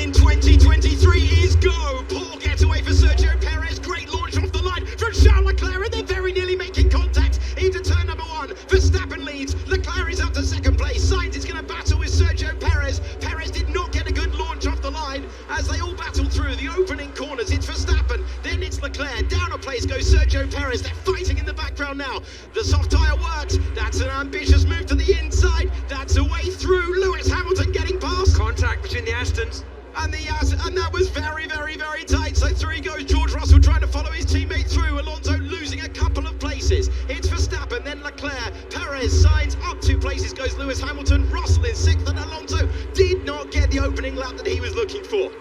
in 2023 is go. Poor getaway for Sergio Perez. Great launch off the line from Charles Leclerc, and they're very nearly making contact into turn number one. Verstappen leads. Leclerc is up to second place. Sainz is going to battle with Sergio Perez. Perez did not get a good launch off the line as they all battle through the opening corners. It's Verstappen, then it's Leclerc. Down a place goes Sergio Perez. They're fighting in the background now. The soft tyre works. That's an ambitious move to the inside. That's a way through. Lewis Hamilton getting past. Contact between the Astons. And that was very, very, very tight. So through he goes. George Russell trying to follow his teammate through. Alonso losing a couple of places. It's Verstappen, then Leclerc. Perez, Sainz, up 2 places goes Lewis Hamilton. Russell in 6th, and Alonso did not get the opening lap that he was looking for.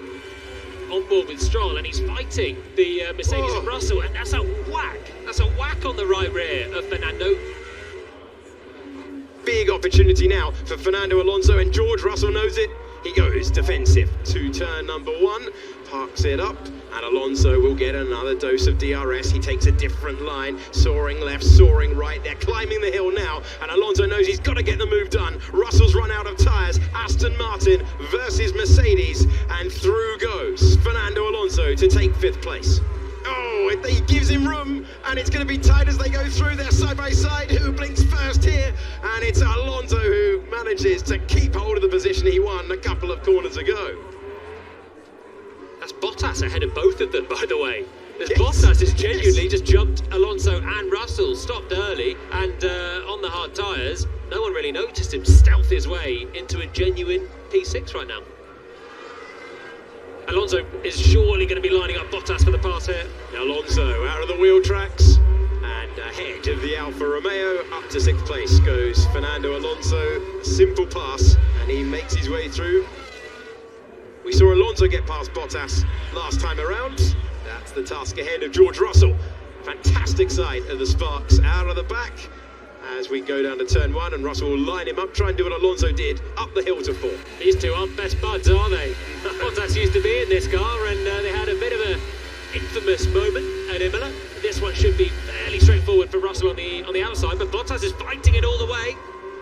On board with Stroll, and he's fighting the Mercedes of Russell, and that's a whack. That's a whack on the right rear of Fernando. Big opportunity now for Fernando Alonso, and George Russell knows it. He goes defensive to turn number 1, parks it up, and Alonso will get another dose of DRS. He takes a different line, soaring left, soaring right. They're climbing the hill now, and Alonso knows he's got to get the move done. Russell's run out of tyres. Aston Martin versus Mercedes, and through goes Fernando Alonso to take 5th place. Oh, he gives him room, and it's going to be tight as they go through. They're side by side. Who blinks first here? And it's Alonso who manages to keep hold of the position he won a couple of corners ago. That's Bottas ahead of both of them, by the way. As Bottas has genuinely just jumped Alonso and Russell, stopped early, and on the hard tyres, no one really noticed him stealth his way into a genuine P6 right now. Alonso is surely going to be lining up Bottas for the pass here. Alonso out of the wheel tracks and ahead of the Alfa Romeo. Up to 6th place goes Fernando Alonso. A simple pass, and he makes his way through. We saw Alonso get past Bottas last time around. That's the task ahead of George Russell. Fantastic sight of the sparks out of the back as we go down to turn 1, and Russell will line him up, try and do what Alonso did, up the hill to 4. These two aren't best buds, are they? Bottas used to be in this car, and they had a bit of an infamous moment at Imola. This one should be fairly straightforward for Russell on the outside, but Bottas is fighting it all the way.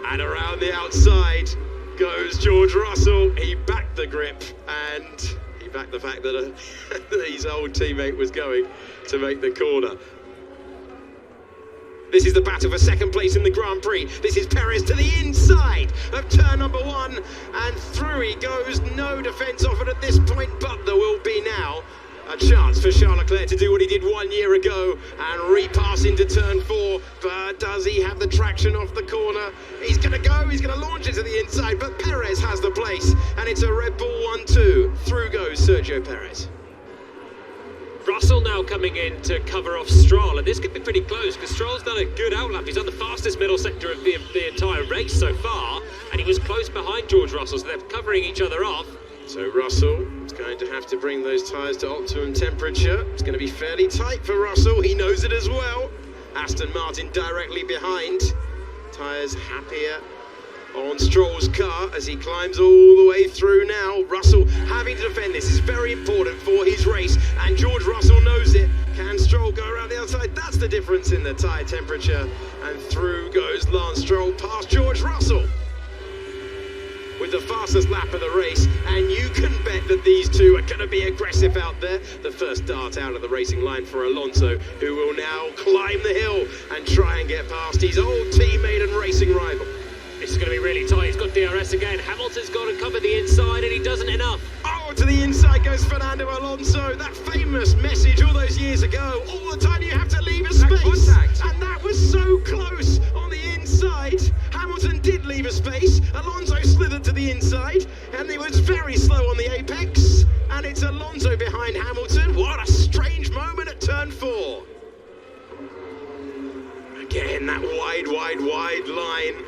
And around the outside goes George Russell. He backed the grip, and he backed the fact that his old teammate was going to make the corner. This is the battle for 2nd place in the Grand Prix. This is Perez to the inside of turn number 1, and through he goes. No defence offered at this point, but there will be now a chance for Charles Leclerc to do what he did 1 year ago and repass into turn 4. But does he have the traction off the corner? He's going to go, he's going to launch into the inside, but Perez has the place, and it's a Red Bull 1-2. Through goes Sergio Perez. Russell now coming in to cover off Stroll, and this could be pretty close because Stroll's done a good outlap. He's on the fastest middle sector of the entire race so far, and he was close behind George Russell, so they're covering each other off. So Russell is going to have to bring those tyres to optimum temperature. It's going to be fairly tight for Russell. He knows it as well. Aston Martin directly behind. Tyres happier on Stroll's car as he climbs all the way through now. Russell having to defend. This is very important for his race, and George Russell knows it. Can Stroll go around the outside? That's the difference in the tyre temperature. And through goes Lance Stroll past George Russell with the fastest lap of the race, and you can bet that these two are going to be aggressive out there. The first dart out of the racing line for Alonso, who will now climb the hill and try and get past his old teammate and racing rival. This is going to be really tight. He's got DRS again. Hamilton's got to cover the inside, and he doesn't enough. Oh, to the inside goes Fernando Alonso. That famous message all those years ago. All the time you have to leave a space. And that was so close on the inside. Hamilton did leave a space. Alonso slithered to the inside, and he was very slow on the apex. And it's Alonso behind Hamilton. What a strange moment at turn 4. Again, that wide line.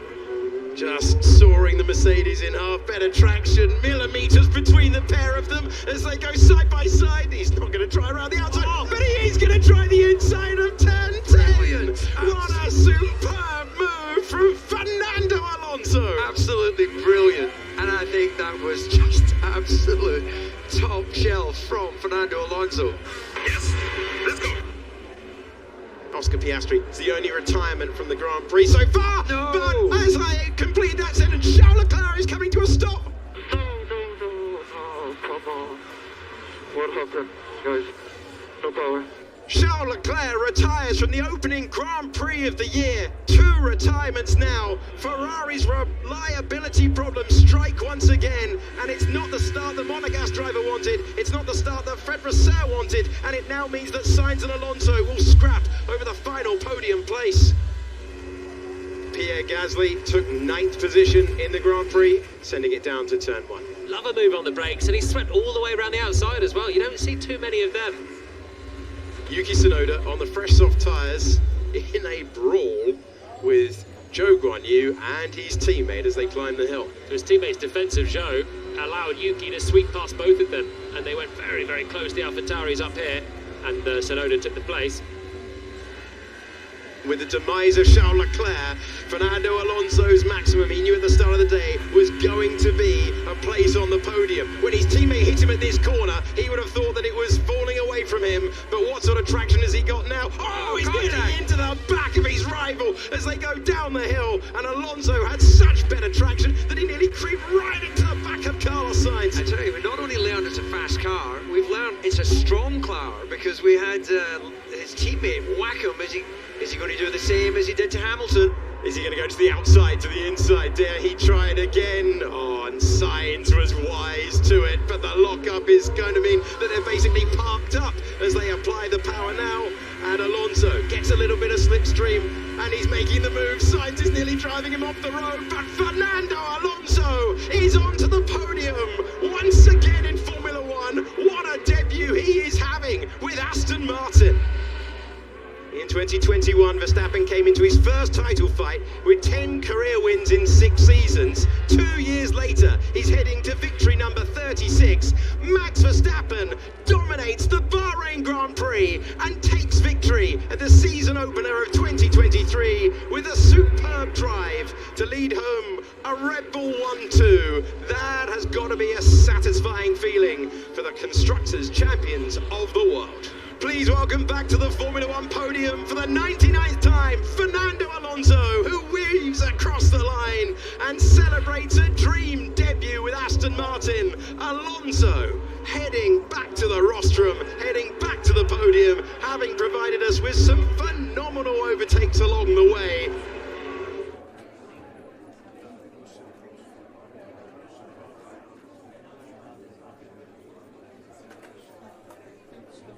Just soaring the Mercedes in half, better traction, millimetres between the pair of them as they go side by side. He's not going to try around the outside, but he is going to try the inside of turn 10. What a superb move from Fernando Alonso. Absolutely brilliant, and I think that was just absolute top shelf from Fernando Alonso. Yes, let's go. Oscar Piastri, it's the only retirement from the Grand Prix so far. No. But as I complete that sentence, Charles Leclerc is coming to a stop. No, come on. Okay, guys, no power. Charles Leclerc retires from the opening Grand Prix of the year. 2 retirements now. Ferrari's reliability problems strike once again. And it's not the start the Monegasque driver wanted. It's not the start that Fred Vasseur wanted. And it now means that Sainz and Alonso will scrap over the final podium place. Pierre Gasly took 9th position in the Grand Prix, sending it down to turn 1. Love a move on the brakes, and he swept all the way around the outside as well. You don't see too many of them. Yuki Tsunoda on the fresh soft tyres in a brawl with Zhou Guanyu and his teammate as they climb the hill. So his teammate's defensive Zhou allowed Yuki to sweep past both of them, and they went very, very close. The AlphaTauris up here, and Tsunoda took the place. With the demise of Charles Leclerc, Fernando Alonso's maximum he knew at the start of the day was going to be a place on the podium. When his teammate hit him at this corner, he would have thought that it was falling away from him. But what sort of traction has he got now? Oh, he's getting into the back of his rival as they go down the hill. And Alonso had such better traction that he nearly creeped right into the back of Carlos Sainz. I tell you, we not only learned it's a fast car, we've learned it's a strong car, because we had his teammate whack him. Is he going to do the same as he did to Hamilton? Is he going to go to the outside, to the inside? Dare he try it again? Oh, and Sainz was wise to it, but the lockup is going to mean that they're basically parked up as they apply the power now. And Alonso gets a little bit of slipstream, and he's making the move. Sainz is nearly driving him off the road, but Fernando Alonso is onto the podium once again in Formula One. What a debut he is having with Aston Martin. In 2021, Verstappen came into his first title fight with 10 career wins in 6 seasons. 2 years later, he's heading to victory number 36. Max Verstappen dominates the Bahrain Grand Prix and takes victory at the season opener of 2023 with a superb drive to lead home a Red Bull 1-2. That has got to be a satisfying feeling for the Constructors' Champions of the world. Please welcome back to the Formula One podium for the 99th time, Fernando Alonso, who weaves across the line and celebrates a dream debut with Aston Martin. Alonso heading back to the rostrum, heading back to the podium, having provided us with some phenomenal overtakes along the way.